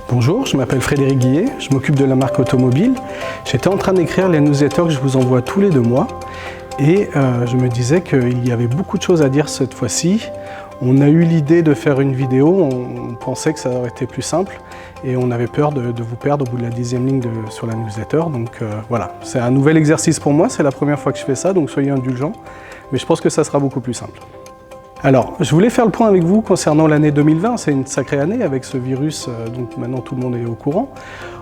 Bonjour, je m'appelle Frédéric Guillet, je m'occupe de la marque automobile. J'étais en train d'écrire les newsletters que je vous envoie tous les 2 mois et je me disais qu'il y avait beaucoup de choses à dire cette fois-ci. On a eu l'idée de faire une vidéo, on pensait que ça aurait été plus simple et on avait peur de vous perdre au bout de la 10e ligne sur la newsletter. Donc voilà, c'est un nouvel exercice pour moi, c'est la première fois que je fais ça, donc soyez indulgents, mais je pense que ça sera beaucoup plus simple. Alors, je voulais faire le point avec vous concernant l'année 2020, c'est une sacrée année avec ce virus, donc maintenant tout le monde est au courant.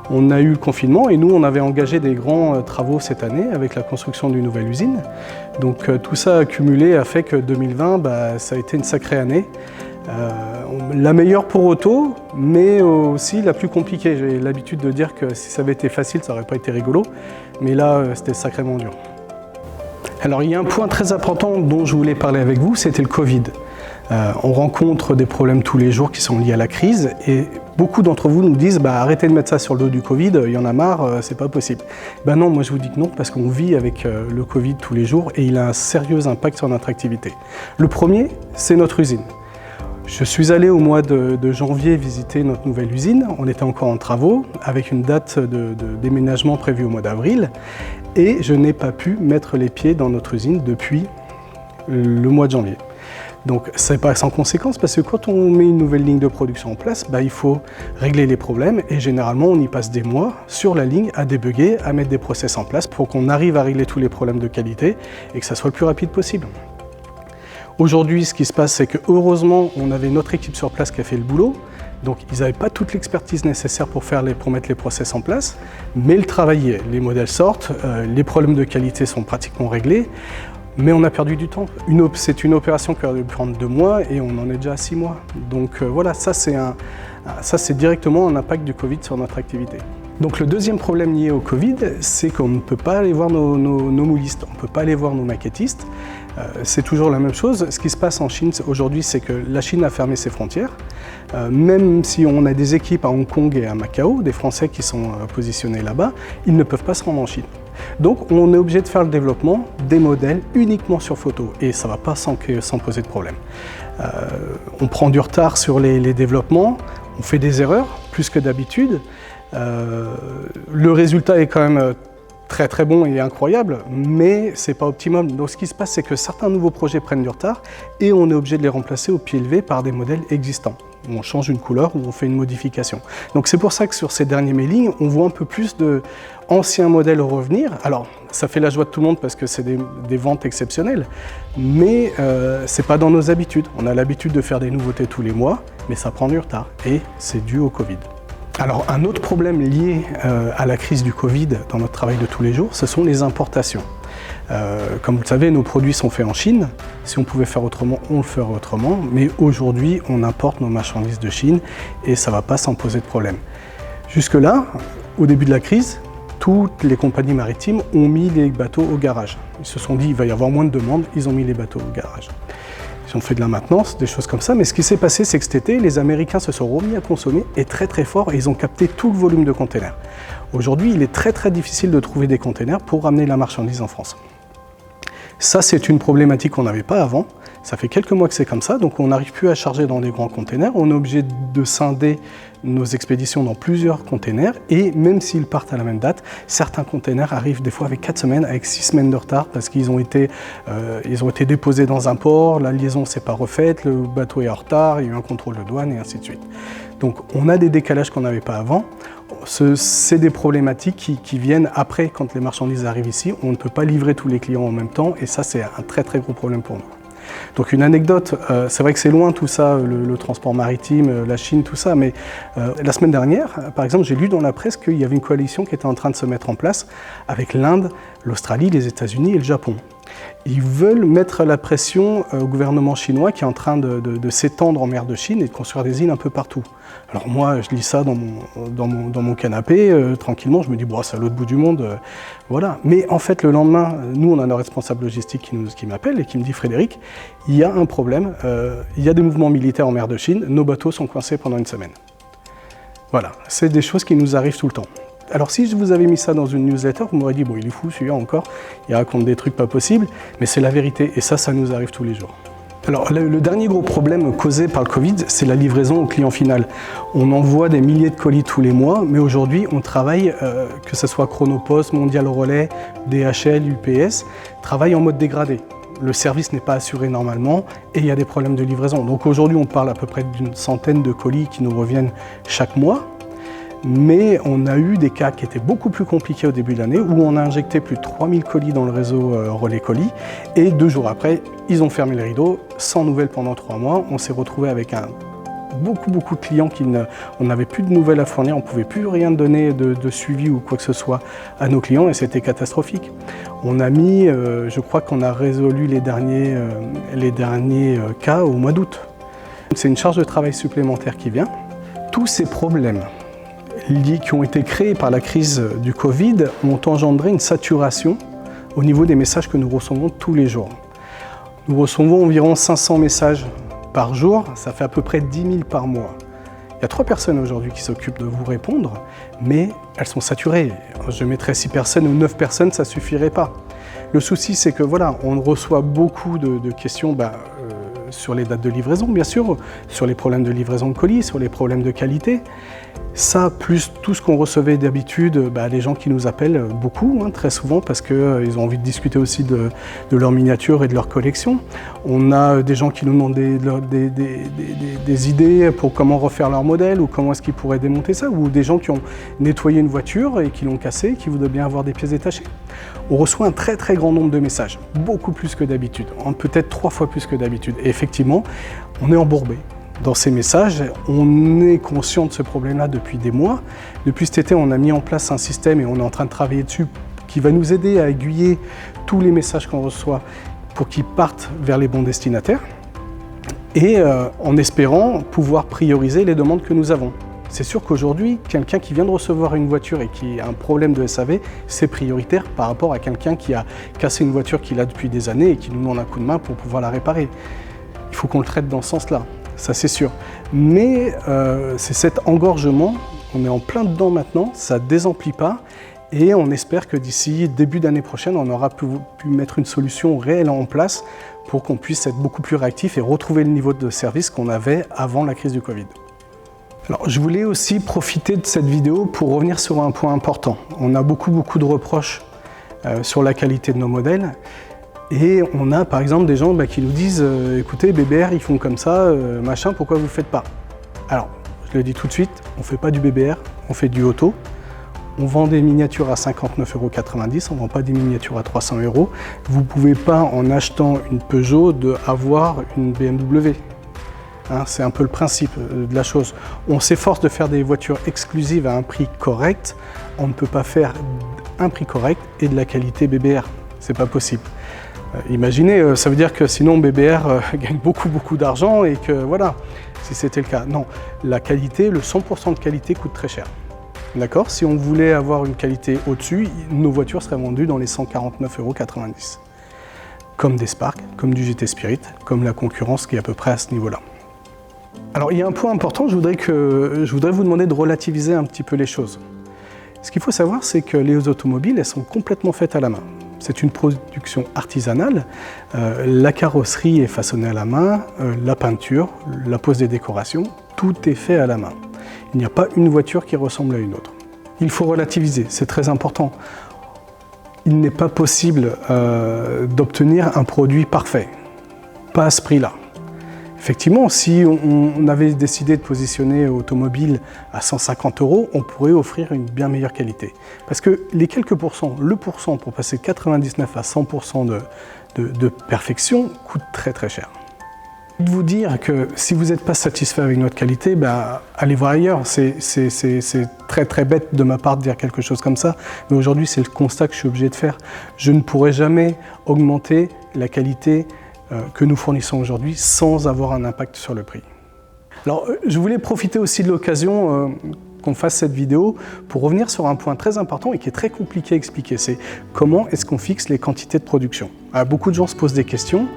On a eu le confinement et nous on avait engagé des grands travaux cette année avec la construction d'une nouvelle usine. Donc tout ça accumulé a fait que 2020, ça a été une sacrée année. La meilleure pour auto, mais aussi la plus compliquée. J'ai l'habitude de dire que si ça avait été facile, ça n'aurait pas été rigolo, mais là c'était sacrément dur. Alors il y a un point très important dont je voulais parler avec vous, c'était le Covid. On rencontre des problèmes tous les jours qui sont liés à la crise et beaucoup d'entre vous nous disent arrêtez de mettre ça sur le dos du Covid, il y en a marre, c'est pas possible. Non, moi je vous dis que non, parce qu'on vit avec le Covid tous les jours et il a un sérieux impact sur notre activité. Le premier, c'est notre usine. Je suis allé au mois de janvier visiter notre nouvelle usine, on était encore en travaux, avec une date de déménagement prévue au mois d'avril, et je n'ai pas pu mettre les pieds dans notre usine depuis le mois de janvier. Donc c'est pas sans conséquence, parce que quand on met une nouvelle ligne de production en place, il faut régler les problèmes, et généralement on y passe des mois sur la ligne à débugger, à mettre des process en place pour qu'on arrive à régler tous les problèmes de qualité et que ça soit le plus rapide possible. Aujourd'hui, ce qui se passe, c'est que heureusement, on avait notre équipe sur place qui a fait le boulot. Donc, ils n'avaient pas toute l'expertise nécessaire pour mettre les process en place, mais le travail y est. Les modèles sortent, les problèmes de qualité sont pratiquement réglés, mais on a perdu du temps. C'est une opération qui aurait dû prendre 2 mois et on en est déjà à 6 mois. Donc voilà, ça c'est directement un impact du Covid sur notre activité. Donc le deuxième problème lié au Covid, c'est qu'on ne peut pas aller voir nos moulistes, on ne peut pas aller voir nos maquettistes. C'est toujours la même chose. Ce qui se passe en Chine aujourd'hui, c'est que la Chine a fermé ses frontières. Même si on a des équipes à Hong Kong et à Macao, des Français qui sont positionnés là-bas, ils ne peuvent pas se rendre en Chine. Donc on est obligé de faire le développement des modèles uniquement sur photo et ça ne va pas sans poser de problème. On prend du retard sur les développements, on fait des erreurs plus que d'habitude. Le résultat est quand même très très bon et incroyable, mais c'est pas optimum. Donc ce qui se passe, c'est que certains nouveaux projets prennent du retard et on est obligé de les remplacer au pied levé par des modèles existants. On change une couleur ou on fait une modification. Donc c'est pour ça que sur ces derniers mailings, on voit un peu plus d'anciens modèles revenir. Alors ça fait la joie de tout le monde parce que c'est des ventes exceptionnelles, mais c'est pas dans nos habitudes. On a l'habitude de faire des nouveautés tous les mois, mais ça prend du retard et c'est dû au Covid. Alors un autre problème lié à la crise du Covid dans notre travail de tous les jours, ce sont les importations. Comme vous le savez, nos produits sont faits en Chine. Si on pouvait faire autrement, on le ferait autrement. Mais aujourd'hui, on importe nos marchandises de Chine et ça ne va pas sans poser de problème. Jusque-là, au début de la crise, toutes les compagnies maritimes ont mis les bateaux au garage. Ils se sont dit qu'il va y avoir moins de demandes, ils ont mis les bateaux au garage. Ils ont fait de la maintenance, des choses comme ça, mais ce qui s'est passé, c'est que cet été, les Américains se sont remis à consommer et très très fort, et ils ont capté tout le volume de containers. Aujourd'hui, il est très très difficile de trouver des containers pour ramener la marchandise en France. Ça, c'est une problématique qu'on n'avait pas avant. Ça fait quelques mois que c'est comme ça, donc on n'arrive plus à charger dans des grands containers. On est obligé de scinder nos expéditions dans plusieurs containers, et même s'ils partent à la même date, certains containers arrivent des fois avec 4 semaines, avec 6 semaines de retard, parce qu'ils ont été déposés dans un port, la liaison ne s'est pas refaite, le bateau est en retard, il y a eu un contrôle de douane, et ainsi de suite. Donc on a des décalages qu'on n'avait pas avant. C'est des problématiques qui viennent après, quand les marchandises arrivent ici. On ne peut pas livrer tous les clients en même temps, et ça, c'est un très très gros problème pour nous. Donc une anecdote, c'est vrai que c'est loin tout ça, le transport maritime, la Chine, tout ça, mais la semaine dernière, par exemple, j'ai lu dans la presse qu'il y avait une coalition qui était en train de se mettre en place avec l'Inde, l'Australie, les États-Unis et le Japon. Ils veulent mettre la pression au gouvernement chinois qui est en train de s'étendre en mer de Chine et de construire des îles un peu partout. Alors moi, je lis ça dans mon canapé, tranquillement, je me dis, c'est à l'autre bout du monde, voilà. Mais en fait, le lendemain, nous, on a nos responsables logistiques qui m'appellent et qui me dit, Frédéric, il y a un problème, il y a des mouvements militaires en mer de Chine, nos bateaux sont coincés pendant une semaine. Voilà, c'est des choses qui nous arrivent tout le temps. Alors si je vous avais mis ça dans une newsletter, vous m'aurez dit, il est fou celui-là encore, il raconte des trucs pas possibles, mais c'est la vérité, et ça nous arrive tous les jours. Alors, le dernier gros problème causé par le Covid, c'est la livraison au client final. On envoie des milliers de colis tous les mois, mais aujourd'hui, on travaille, que ce soit Chronopost, Mondial Relais, DHL, UPS, travaille en mode dégradé. Le service n'est pas assuré normalement et il y a des problèmes de livraison. Donc aujourd'hui, on parle à peu près d'une centaine de colis qui nous reviennent chaque mois. Mais on a eu des cas qui étaient beaucoup plus compliqués au début de l'année où on a injecté plus de 3000 colis dans le réseau Relais Colis et 2 jours après, ils ont fermé le rideau, sans nouvelles pendant 3 mois. On s'est retrouvé avec beaucoup de clients on n'avait plus de nouvelles à fournir, on ne pouvait plus rien donner de suivi ou quoi que ce soit à nos clients et c'était catastrophique. On a mis, je crois qu'on a résolu les derniers cas au mois d'août. C'est une charge de travail supplémentaire qui vient. Tous ces problèmes qui ont été créés par la crise du Covid ont engendré une saturation au niveau des messages que nous recevons tous les jours. Nous recevons environ 500 messages par jour, ça fait à peu près 10 000 par mois. Il y a 3 personnes aujourd'hui qui s'occupent de vous répondre, mais elles sont saturées. Je mettrais 6 personnes ou 9 personnes, ça ne suffirait pas. Le souci, c'est que voilà, on reçoit beaucoup de questions sur les dates de livraison, bien sûr, sur les problèmes de livraison de colis, sur les problèmes de qualité. Ça, plus tout ce qu'on recevait d'habitude, les gens qui nous appellent beaucoup, très souvent, parce qu'ils ont envie de discuter aussi de leur miniature et de leur collection. On a des gens qui nous demandent des idées pour comment refaire leur modèle ou comment est-ce qu'ils pourraient démonter ça, ou des gens qui ont nettoyé une voiture et qui l'ont cassée, qui voudraient bien avoir des pièces détachées. On reçoit un très grand nombre de messages, beaucoup plus que d'habitude, peut-être 3 fois plus que d'habitude. Et effectivement, on est embourbé dans ces messages. On est conscient de ce problème-là depuis des mois. Depuis cet été, on a mis en place un système et on est en train de travailler dessus qui va nous aider à aiguiller tous les messages qu'on reçoit pour qu'ils partent vers les bons destinataires et en espérant pouvoir prioriser les demandes que nous avons. C'est sûr qu'aujourd'hui, quelqu'un qui vient de recevoir une voiture et qui a un problème de SAV, c'est prioritaire par rapport à quelqu'un qui a cassé une voiture qu'il a depuis des années et qui nous demande un coup de main pour pouvoir la réparer. Il faut qu'on le traite dans ce sens-là. Ça c'est sûr. Mais c'est cet engorgement, on est en plein dedans maintenant, ça ne désemplit pas et on espère que d'ici début d'année prochaine, on aura pu mettre une solution réelle en place pour qu'on puisse être beaucoup plus réactif et retrouver le niveau de service qu'on avait avant la crise du Covid. Alors, je voulais aussi profiter de cette vidéo pour revenir sur un point important. On a beaucoup de reproches sur la qualité de nos modèles. Et on a par exemple des gens qui nous disent écoutez, BBR ils font comme ça, machin, pourquoi vous ne le faites pas? Alors, je le dis tout de suite, on ne fait pas du BBR, on fait du auto. On vend des miniatures à 59,90 €, on ne vend pas des miniatures à 300 €. Vous ne pouvez pas, en achetant une Peugeot, avoir une BMW. C'est un peu le principe de la chose. On s'efforce de faire des voitures exclusives à un prix correct. On ne peut pas faire un prix correct et de la qualité BBR. C'est pas possible. Imaginez, ça veut dire que sinon BBR gagne beaucoup d'argent et que voilà, si c'était le cas. Non, la qualité, le 100% de qualité coûte très cher. D'accord? Si on voulait avoir une qualité au-dessus, nos voitures seraient vendues dans les 149,90 €. Comme des Spark, comme du GT Spirit, comme la concurrence qui est à peu près à ce niveau-là. Alors il y a un point important, je voudrais vous demander de relativiser un petit peu les choses. Ce qu'il faut savoir, c'est que les automobiles, elles sont complètement faites à la main. C'est une production artisanale. La carrosserie est façonnée à la main, la peinture, la pose des décorations, tout est fait à la main. Il n'y a pas une voiture qui ressemble à une autre. Il faut relativiser, c'est très important. Il n'est pas possible d'obtenir un produit parfait, pas à ce prix-là. Effectivement, si on avait décidé de positionner automobile à 150 €, on pourrait offrir une bien meilleure qualité. Parce que les quelques pourcents, le pourcent pour passer de 99 à 100% de perfection coûte très cher. De vous dire que si vous n'êtes pas satisfait avec notre qualité, allez voir ailleurs. C'est très bête de ma part de dire quelque chose comme ça, mais aujourd'hui c'est le constat que je suis obligé de faire. Je ne pourrai jamais augmenter la qualité que nous fournissons aujourd'hui sans avoir un impact sur le prix. Alors, je voulais profiter aussi de l'occasion qu'on fasse cette vidéo pour revenir sur un point très important et qui est très compliqué à expliquer, c'est comment est-ce qu'on fixe les quantités de production. Alors, beaucoup de gens se posent des questions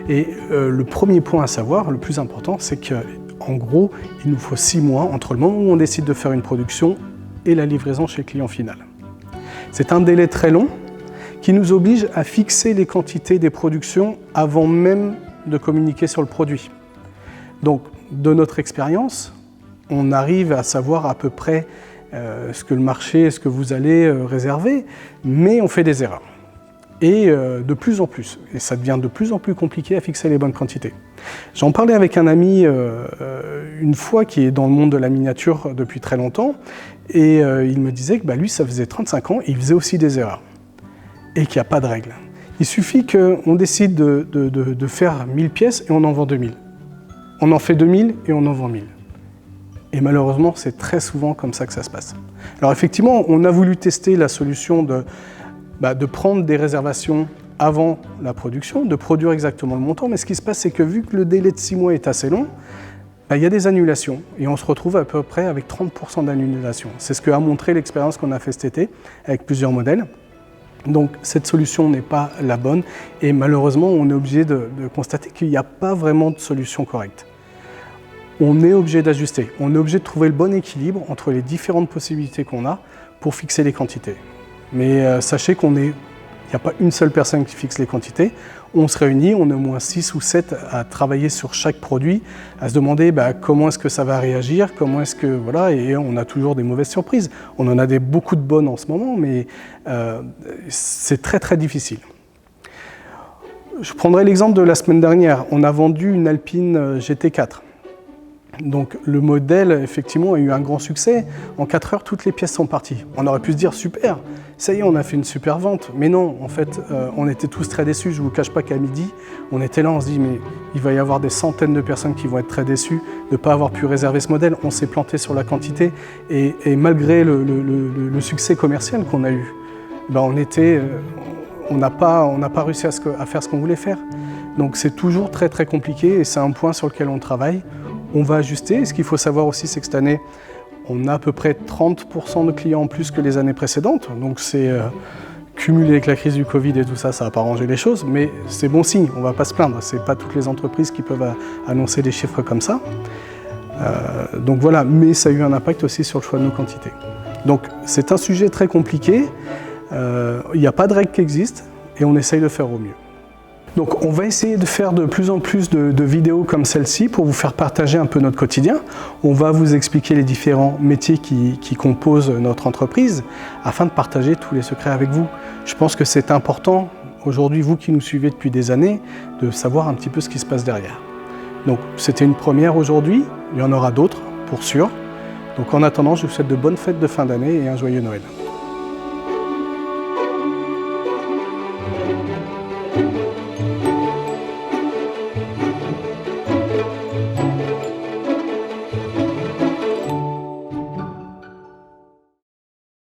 et le premier point à savoir, le plus important, c'est qu'en gros, il nous faut 6 mois entre le moment où on décide de faire une production et la livraison chez le client final. C'est un délai très long qui nous oblige à fixer les quantités des productions avant même de communiquer sur le produit. Donc, de notre expérience, on arrive à savoir à peu près ce que le marché, ce que vous allez réserver, mais on fait des erreurs. Et de plus en plus. Et ça devient de plus en plus compliqué à fixer les bonnes quantités. J'en parlais avec un ami une fois qui est dans le monde de la miniature depuis très longtemps, et il me disait que lui, ça faisait 35 ans, et il faisait aussi des erreurs, et qu'il n'y a pas de règle. Il suffit qu'on décide de faire 1000 pièces et on en vend 2000. On en fait 2000 et on en vend 1000. Et malheureusement, c'est très souvent comme ça que ça se passe. Alors effectivement, on a voulu tester la solution de prendre des réservations avant la production, de produire exactement le montant, mais ce qui se passe, c'est que vu que le délai de 6 mois est assez long, il y a des annulations, et on se retrouve à peu près avec 30% d'annulations. C'est ce qu'a montré l'expérience qu'on a fait cet été, avec plusieurs modèles. Donc cette solution n'est pas la bonne, et malheureusement, on est obligé de constater qu'il n'y a pas vraiment de solution correcte. On est obligé d'ajuster, on est obligé de trouver le bon équilibre entre les différentes possibilités qu'on a pour fixer les quantités. Mais sachez qu'il n'y a pas une seule personne qui fixe les quantités. On se réunit, on est au moins 6 ou 7 à travailler sur chaque produit, à se demander comment est-ce que ça va réagir, comment est-ce que... Voilà, et on a toujours des mauvaises surprises. On en a beaucoup de bonnes en ce moment, mais c'est très très difficile. Je prendrai l'exemple de la semaine dernière. On a vendu une Alpine GT4. Donc le modèle, effectivement, a eu un grand succès. En 4 heures, toutes les pièces sont parties. On aurait pu se dire, super, ça y est, on a fait une super vente. Mais non, en fait, on était tous très déçus. Je ne vous cache pas qu'à midi, on était là, on se dit, mais il va y avoir des centaines de personnes qui vont être très déçues de ne pas avoir pu réserver ce modèle. On s'est planté sur la quantité. Et malgré le succès commercial qu'on a eu, on n'a pas réussi à faire ce qu'on voulait faire. Donc c'est toujours très très compliqué et c'est un point sur lequel on travaille. On va ajuster. Et ce qu'il faut savoir aussi, c'est que cette année, on a à peu près 30% de clients en plus que les années précédentes. Donc c'est cumulé avec la crise du Covid et tout ça, ça n'a pas arrangé les choses, mais c'est bon signe, on ne va pas se plaindre. Ce n'est pas toutes les entreprises qui peuvent annoncer des chiffres comme ça. Donc voilà, mais ça a eu un impact aussi sur le choix de nos quantités. Donc c'est un sujet très compliqué. Il n'y a pas de règle qui existe et on essaye de faire au mieux. Donc on va essayer de faire de plus en plus de vidéos comme celle-ci pour vous faire partager un peu notre quotidien. On va vous expliquer les différents métiers qui composent notre entreprise afin de partager tous les secrets avec vous. Je pense que c'est important aujourd'hui, vous qui nous suivez depuis des années, de savoir un petit peu ce qui se passe derrière. Donc c'était une première aujourd'hui, il y en aura d'autres pour sûr. Donc en attendant, je vous souhaite de bonnes fêtes de fin d'année et un joyeux Noël.